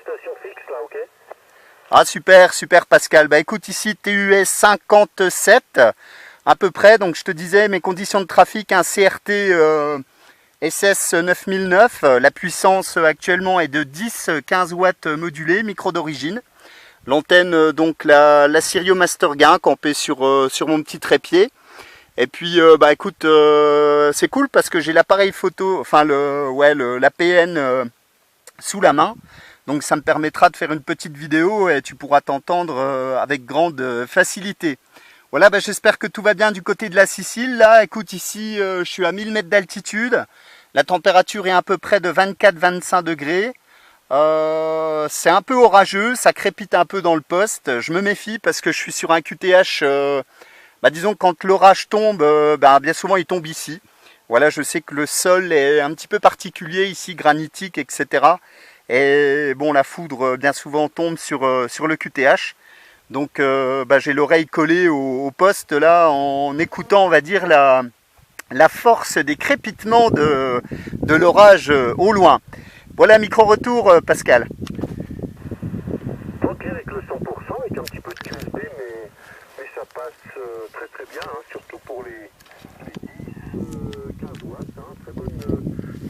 station fixe là, ok? Ah super, super Pascal. Bah écoute, ici TUS 57 à peu près. Donc je te disais mes conditions de trafic, un CRT SS 9009. La puissance actuellement est de 10-15 watts modulée, micro d'origine. L'antenne donc la Sirio Master Gain campée sur mon petit trépied. Et puis bah écoute, c'est cool parce que j'ai l'appareil photo, enfin l'APN sous la main. Donc ça me permettra de faire une petite vidéo et tu pourras t'entendre avec grande facilité. Voilà, bah, j'espère que tout va bien du côté de la Sicile. Là, écoute, ici, je suis à 1000 mètres d'altitude. La température est à peu près de 24-25 degrés. C'est un peu orageux, ça crépite un peu dans le poste. Je me méfie parce que je suis sur un QTH. Bah, disons que quand l'orage tombe, bah, bien souvent il tombe ici. Voilà, je sais que le sol est un petit peu particulier ici, granitique, etc. Et bon, la foudre bien souvent tombe sur le QTH. Donc bah, j'ai l'oreille collée au poste là en écoutant, on va dire, la force des crépitements de l'orage au loin. Voilà, micro-retour Pascal. Ok, avec le 100%, avec un petit peu de QSB, mais ça passe très très bien, hein, surtout pour les 10-15 watts, hein, très bonne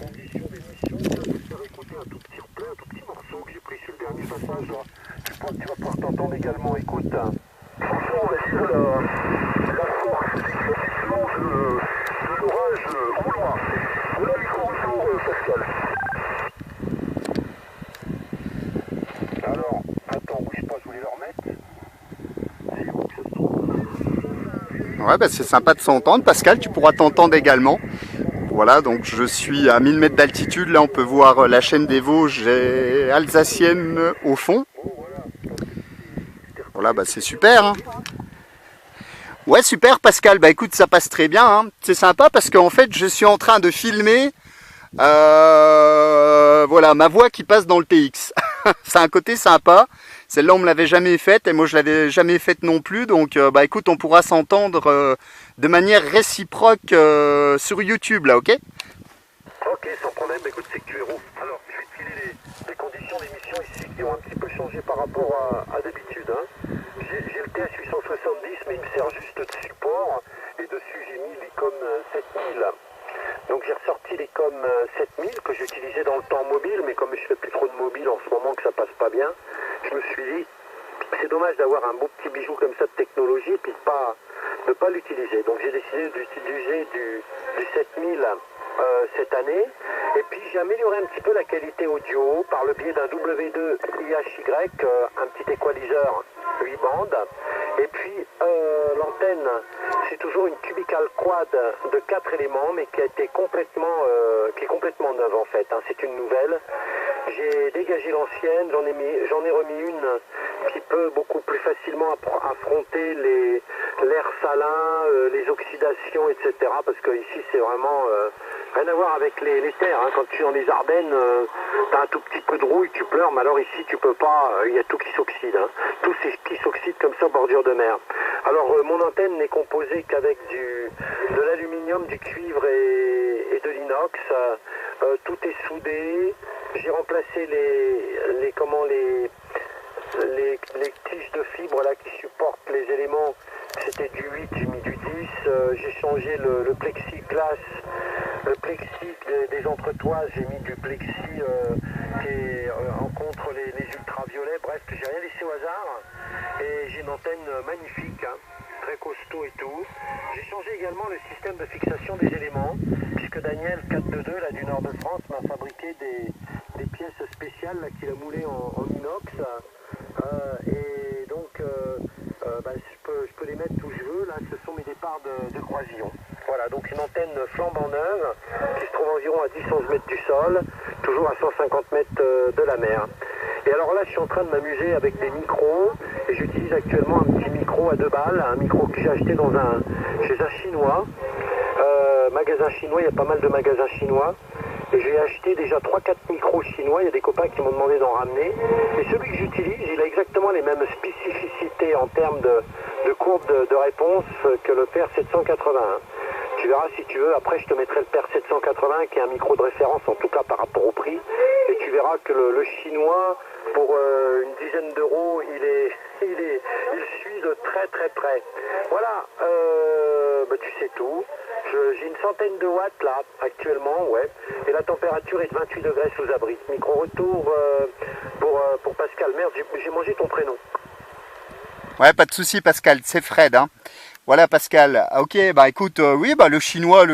condition d'émission. Je vais vous faire écouter un tout petit replay, un tout petit morceau que j'ai pris sur le dernier passage. Là. Je pense que tu vas pouvoir t'entendre également. Écoute, franchement, on va dire la force des crépitements de l'orage au loin. Voilà le micro-retour, Pascal. Alors, attends, bouge pas, je voulais le remettre. C'est où que ça se trouve? Ouais, bah, c'est sympa de s'entendre Pascal, tu pourras t'entendre également. Voilà, donc je suis à 1000 mètres d'altitude, là on peut voir la chaîne des Vosges alsacienne au fond. Voilà, bah c'est super. Hein. Ouais, super Pascal, bah écoute, ça passe très bien. Hein. C'est sympa parce qu'en fait je suis en train de filmer voilà, ma voix qui passe dans le TX. C'est un côté sympa. Celle-là on me l'avait jamais faite et moi je l'avais jamais faite non plus. Donc bah écoute, on pourra s'entendre de manière réciproque sur YouTube là, ok? Ok, sans problème, écoute, c'est que tu es roux. Alors, je vais te filer les conditions d'émission ici qui ont un petit peu changé par rapport à d'habitude. Hein. J'ai le TS 870, mais il me sert juste de support. Et dessus, j'ai mis l'ICOM 7000. Donc j'ai ressorti l'ICOM 7000 que j'utilisais dans le temps mobile, mais comme je fais plus trop de mobile en ce moment, que ça passe pas bien, je me suis dit, c'est dommage d'avoir un beau petit bijou comme ça de technologie et puis de pas l'utiliser. Donc j'ai décidé d'utiliser du 7000 cette année. Et puis j'ai amélioré un petit peu la qualité audio par le biais d'un W2 IHY, un petit équaliseur 8 bandes. Et puis l'antenne, c'est toujours une Cubical Quad de 4 éléments, mais qui a été qui est complètement neuve en fait. Hein. C'est une nouvelle. J'ai dégagé l'ancienne, j'en ai remis une qui peut beaucoup plus facilement affronter l'air salin, les oxydations, etc. Parce que ici c'est vraiment rien à voir avec les terres. Hein. Quand tu es dans les Ardennes, tu as un tout petit peu de rouille, tu pleures, mais alors ici tu peux pas, il y a tout qui s'oxyde. Hein. Tout qui s'oxyde comme ça, bordure de mer. Alors mon antenne n'est composée qu'avec de l'aluminium, du cuivre et de l'inox. Tout est soudé. J'ai remplacé les tiges de fibre là qui supportent les éléments. C'était du 8, j'ai mis du 10. J'ai changé le plexiglas, le plexi des entretoises, j'ai mis du plexi qui est contre les ultraviolets. Bref, j'ai rien laissé au hasard. Et j'ai une antenne magnifique, hein, très costaud et tout. J'ai changé également le système de fixation des éléments, puisque Daniel 422 là, du nord de France m'a fabriqué des pièces spéciales là, qu'il a moulées en inox. Et donc bah, je peux les mettre où je veux. Là, ce sont mes départs de croisillon. Voilà, donc une antenne flambant neuve qui se trouve environ à 10-11 mètres du sol, toujours à 150 mètres de la mer. Et alors là, je suis en train de m'amuser avec des micros et j'utilise actuellement un petit micro à 2 balles, un micro que j'ai acheté chez un Chinois. Magasin chinois, il y a pas mal de magasins chinois. Et j'ai acheté déjà 3-4 micros chinois, il y a des copains qui m'ont demandé d'en ramener. Et celui que j'utilise, il a exactement les mêmes spécificités en termes de courbe de réponse que le PR781. Tu verras si tu veux, après je te mettrai le PR 780 qui est un micro de référence en tout cas par rapport au prix. Et tu verras que le chinois, pour une dizaine d'euros, il suit de très très près. Voilà, tu sais tout. J'ai une centaine de watts là, actuellement, ouais. Et la température est de 28 degrés sous abri. Micro-retour pour Pascal. Merde, j'ai mangé ton prénom. Ouais, pas de souci Pascal, c'est Fred, hein. Voilà Pascal, ok, bah écoute, oui, bah le chinois,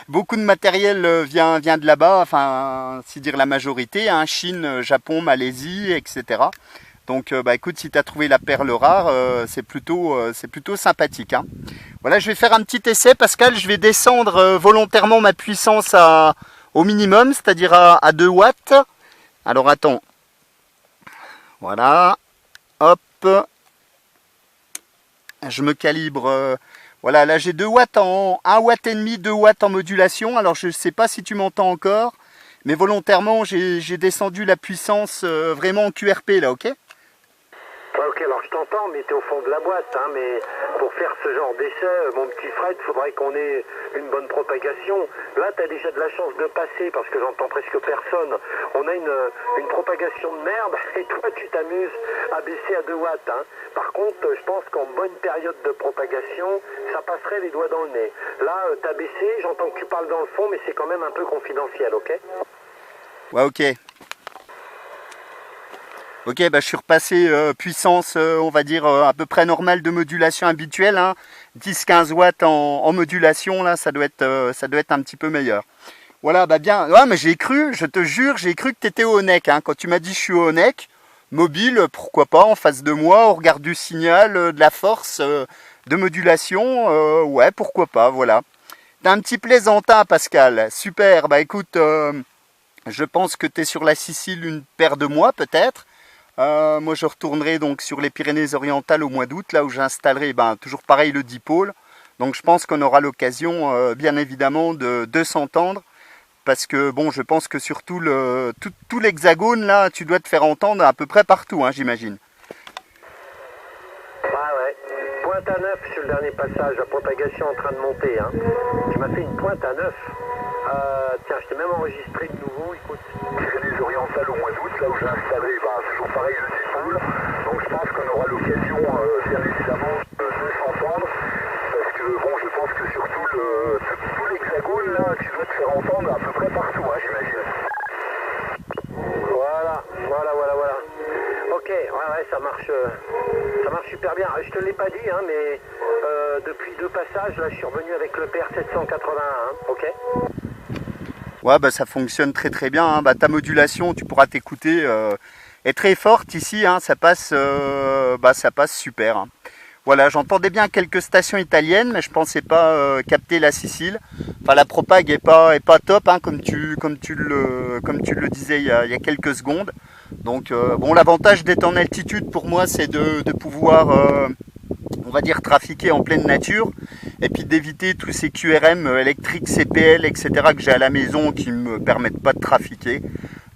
beaucoup de matériel vient de là-bas, enfin, si dire la majorité, hein, Chine, Japon, Malaisie, etc. Donc, bah écoute, si tu as trouvé la perle rare, c'est plutôt sympathique, hein. Voilà, je vais faire un petit essai, Pascal, je vais descendre volontairement ma puissance au minimum, c'est-à-dire à 2 watts. Alors attends, voilà, hop. Je me calibre, voilà, là j'ai 2 watts 1 watt et demi, 2 watts en modulation. Alors je ne sais pas si tu m'entends encore, mais volontairement j'ai descendu la puissance vraiment en QRP là, ok? Ok, alors je t'entends, mais tu es au fond de la boîte, hein, mais pour faire ce genre d'essai, mon petit Fred, il faudrait qu'on ait une bonne propagation. Là, tu as déjà de la chance de passer, parce que j'entends presque personne. On a une propagation de merde, et toi, tu t'amuses à baisser à 2 watts. Hein. Par contre, je pense qu'en bonne période de propagation, ça passerait les doigts dans le nez. Là, tu as baissé, j'entends que tu parles dans le fond, mais c'est quand même un peu confidentiel, ok? Ouais, ok. Ok, bah je suis repassé puissance, on va dire, à peu près normale de modulation habituelle, hein. 10-15 watts en modulation, là, ça doit être un petit peu meilleur. Voilà, bah bien, ouais, mais j'ai cru, je te jure, j'ai cru que tu étais au Honeck, hein. Quand tu m'as dit je suis au Honeck, mobile, pourquoi pas, en face de moi, au regard du signal, de la force de modulation, ouais, pourquoi pas, voilà. T'as un petit plaisantin, Pascal, super, bah écoute, je pense que tu es sur la Sicile une paire de mois, peut-être. Moi je retournerai donc sur les Pyrénées-Orientales au mois d'août, là où j'installerai toujours pareil le dipôle. Donc je pense qu'on aura l'occasion bien évidemment de s'entendre. Parce que bon, je pense que sur tout l'hexagone là, tu dois te faire entendre à peu près partout, hein, j'imagine. Ouais. Pointe à 9 sur le dernier passage, la propagation en train de monter. Hein. Tu m'as fait une pointe à 9. Tiens, je t'ai même enregistré de nouveau, écoute. Pyrénées-Orientales au mois d'août, là où j'ai installé, toujours pareil, le dipôle. Donc je pense qu'on aura l'occasion, bien évidemment, de s'entendre. Parce que bon, je pense que sur tout l'hexagone, là, tu dois te faire entendre à peu près partout, hein, j'imagine. Voilà. Ok, ouais, ça marche super bien. Je te l'ai pas dit, hein, mais depuis 2 passages, là, je suis revenu avec le PR 781, hein, ok. Ouais, bah ça fonctionne très très bien, hein. Bah, ta modulation, tu pourras t'écouter, est très forte ici, hein. Ça passe super, hein. Voilà, j'entendais bien quelques stations italiennes, mais je pensais pas capter la Sicile. Enfin, la propag est pas top, hein, comme tu le disais il y a quelques secondes. Donc, bon, l'avantage d'être en altitude pour moi, c'est de pouvoir, on va dire, trafiquer en pleine nature, et puis d'éviter tous ces QRM électriques, CPL, etc. que j'ai à la maison qui me permettent pas de trafiquer.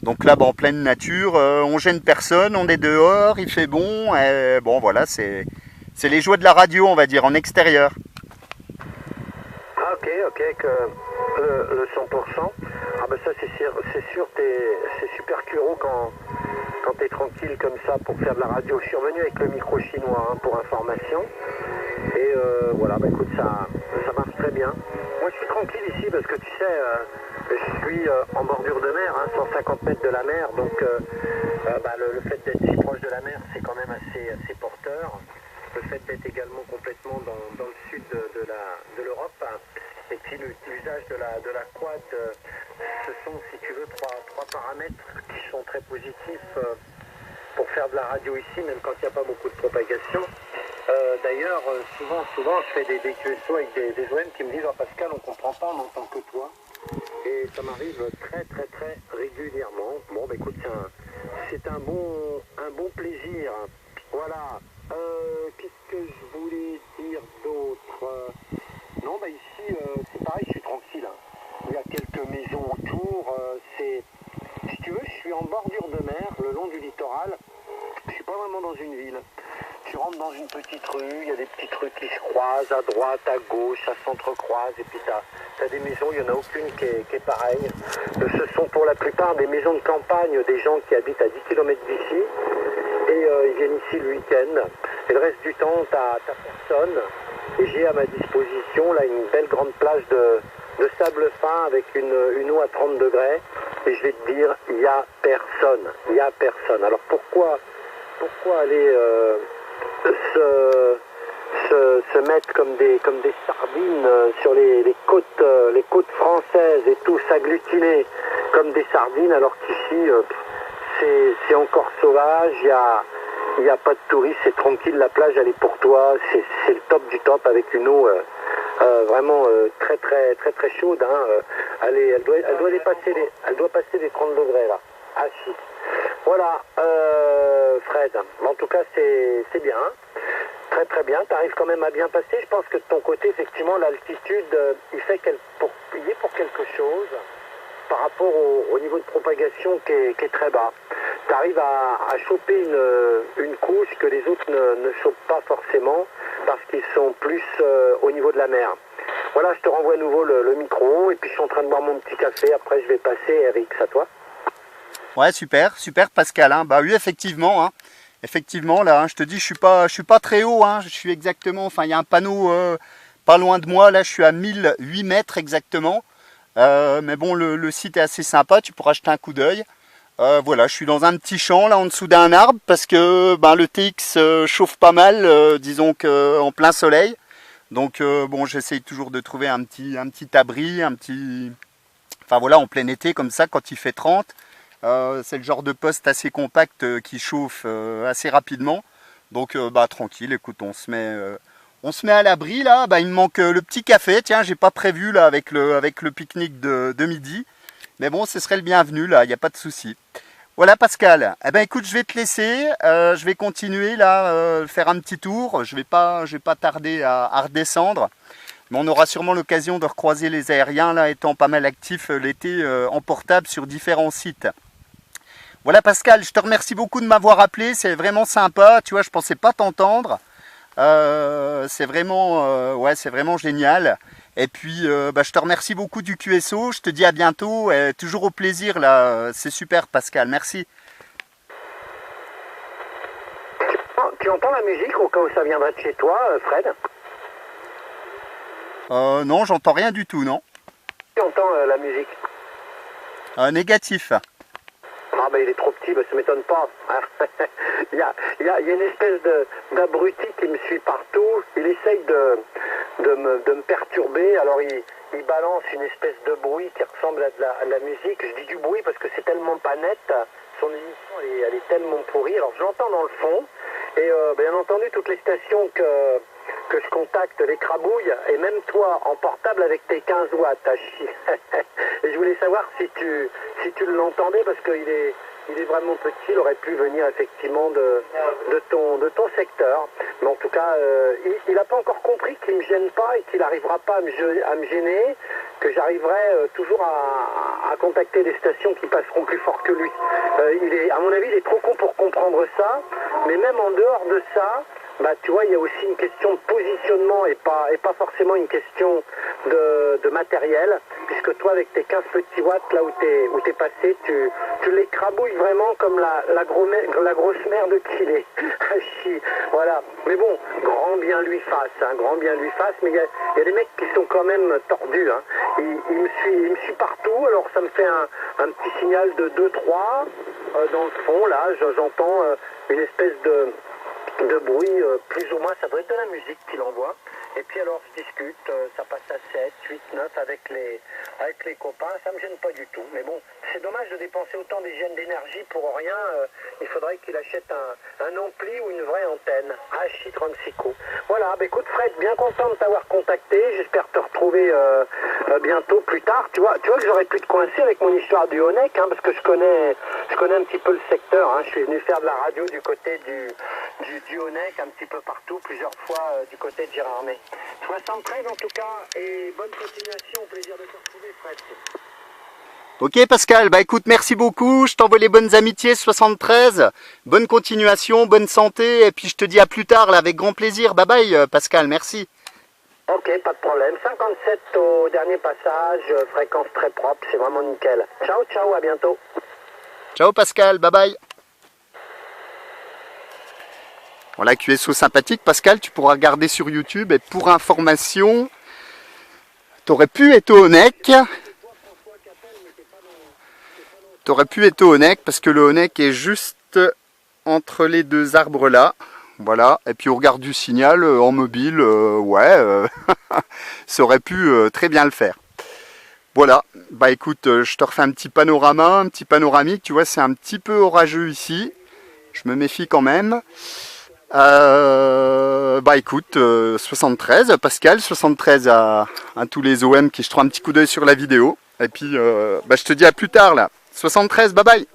Donc là, en pleine nature, on gêne personne, on est dehors, il fait bon, et bon, voilà, c'est les joies de la radio, on va dire, en extérieur. Ah, ok, que le 100%. Ah bah ça c'est sûr, c'est super curo quand t'es tranquille comme ça pour faire de la radio. Je suis revenu avec le micro chinois, hein, pour information. Et voilà, bah écoute, ça marche très bien. Moi je suis tranquille ici parce que tu sais, je suis en bordure de mer, hein, 150 mètres de la mer, donc le fait d'être si proche de la mer, c'est quand même assez porteur. Le fait d'être également complètement dans le sud de l'Europe, hein, et puis l'usage de la quad, ce sont, si tu veux, trois paramètres qui sont très positifs pour faire de la radio ici, même quand il n'y a pas beaucoup de propagation. D'ailleurs, souvent, je fais des QSO avec des OM qui me disent « Oh Pascal, on ne comprend pas, on n'entend que toi ». Et ça m'arrive très régulièrement. Bon, bah écoute, c'est un bon plaisir. Voilà. Qu'est-ce que je voulais dire d'autre? Non, bah ici, c'est pareil, je suis tranquille. Hein. Il y a quelques maisons autour. Si tu veux, je suis en bordure de mer, le long du littoral. Je suis pas vraiment dans une ville. Je tu rentres dans une petite rue, il y a des petites rues qui se croisent, à droite, à gauche, ça s'entrecroise, et puis t'as des maisons, il n'y en a aucune qui est pareille. Ce sont pour la plupart des maisons de campagne, des gens qui habitent à 10 km d'ici, et ils viennent ici le week-end. Et le reste du temps, t'as personne, et j'ai à ma disposition là une belle grande plage de sable fin avec une eau à 30 degrés, et je vais te dire, il n'y a personne, il n'y a personne. Alors pourquoi aller se mettre comme des sardines sur les côtes françaises et tout, s'agglutiner comme des sardines, alors qu'ici c'est encore sauvage, il n'y a pas de touristes, c'est tranquille, la plage elle est pour toi, c'est le top du top avec une eau vraiment très chaude, hein. Elle doit passer les 30 degrés là. Ah si. Voilà, Fred. En tout cas, c'est bien. Très bien. Tu arrives quand même à bien passer. Je pense que de ton côté, effectivement, l'altitude, il fait il est pour quelque chose par rapport au niveau de propagation qui est très bas. Tu arrives à choper une couche que les autres ne chopent pas forcément parce qu'ils sont plus au niveau de la mer. Voilà, je te renvoie à nouveau le micro et puis je suis en train de boire mon petit café. Après, je vais passer, Eric, à toi. Ouais, super Pascal, hein. Bah oui, effectivement, hein. Effectivement, là, hein, je te dis, je suis pas très haut, hein. Je suis exactement, enfin, il y a un panneau pas loin de moi, là, je suis à 1008 mètres exactement. Mais bon, le site est assez sympa, tu pourras jeter un coup d'œil. Voilà, je suis dans un petit champ, là, en dessous d'un arbre, parce que ben, le TX chauffe pas mal, disons qu'en plein soleil. Donc, bon, j'essaye toujours de trouver un petit abri, enfin voilà, en plein été, comme ça, quand il fait 30. C'est le genre de poste assez compact qui chauffe assez rapidement. Donc bah tranquille, écoute, on se met à l'abri là. Bah, il me manque le petit café, tiens, j'ai pas prévu là avec le pique-nique de midi. Mais bon, ce serait le bienvenu là, il n'y a pas de souci. Voilà Pascal, eh ben écoute, je vais te laisser, je vais continuer là, faire un petit tour. Je vais pas tarder à redescendre. Mais on aura sûrement l'occasion de recroiser les aériens là, étant pas mal actifs l'été en portable sur différents sites. Voilà Pascal, je te remercie beaucoup de m'avoir appelé, c'est vraiment sympa, tu vois, je pensais pas t'entendre. C'est vraiment génial. Et puis bah, je te remercie beaucoup du QSO, je te dis à bientôt, toujours au plaisir là, c'est super Pascal, merci. Tu entends la musique au cas où ça viendrait de chez toi, Fred? Non, j'entends rien du tout, non. Tu entends la musique? Négatif. Ah ben il est trop petit, ben, ça m'étonne pas. il y a une espèce d'abruti qui me suit partout. Il essaye de me perturber. Alors il balance une espèce de bruit qui ressemble à de la musique. Je dis du bruit parce que c'est tellement pas net. Son émission elle est tellement pourrie. Alors j'entends dans le fond. Et bien entendu toutes les stations que je contacte les crabouilles, et même toi en portable avec tes 15 watts, et je voulais savoir si tu l'entendais, parce qu'il est vraiment petit, il aurait pu venir effectivement de ton secteur, mais en tout cas il n'a pas encore compris qu'il ne me gêne pas et qu'il n'arrivera pas à me gêner, que j'arriverai toujours à contacter des stations qui passeront plus fort que lui. À mon avis il est trop con pour comprendre ça, mais même en dehors de ça, bah, tu vois, il y a aussi une question de positionnement et pas forcément une question de matériel, puisque toi, avec tes 15 petits watts, là où t'es passé, tu l'écrabouilles vraiment comme la grosse merde qu'il est. Voilà. Mais bon, grand bien lui fasse, mais il y a des mecs qui sont quand même tordus, hein. Il me suit partout, alors ça me fait un petit signal de 2-3, dans le fond, là, j'entends une espèce de bruit, plus ou moins, ça doit être de la musique qu'il envoie. Et puis alors je discute, ça passe à 7, 8, 9 avec les copains, ça me gêne pas du tout. Mais bon, c'est dommage de dépenser autant d'hygiène d'énergie pour rien. Il faudrait qu'il achète un ampli ou une vraie antenne. HI36Co. Voilà, bah écoute Fred, bien content de t'avoir contacté. J'espère te retrouver bientôt, plus tard. Tu vois que j'aurais pu te coincer avec mon histoire du Honeck, hein, parce que je connais un petit peu le secteur. Hein. Je suis venu faire de la radio du côté du Honeck, un petit peu partout, plusieurs fois du côté de Gérardmer. 73 en tout cas, et bonne continuation, au plaisir de te retrouver Fred. Ok Pascal, bah écoute, merci beaucoup, je t'envoie les bonnes amitiés 73, bonne continuation, bonne santé, et puis je te dis à plus tard là, avec grand plaisir. Bye bye Pascal, merci. Ok, pas de problème. 57 au dernier passage, fréquence très propre, c'est vraiment nickel. Ciao, ciao, à bientôt. Ciao Pascal, bye bye. Voilà, QSO sympathique Pascal, tu pourras regarder sur YouTube, et pour information, t'aurais pu être au Honeck. T'aurais pu être au Honeck parce que le Honeck est juste entre les deux arbres là. Voilà, et puis au regard du signal en mobile, ouais, ça aurait pu très bien le faire. Voilà, bah écoute, je te refais un petit panorama, un petit panoramique, tu vois, c'est un petit peu orageux ici. Je me méfie quand même. Bah écoute, 73, Pascal, 73 à tous les OM qui jeteront un petit coup d'œil sur la vidéo. Et puis, bah je te dis à plus tard là. 73, bye bye.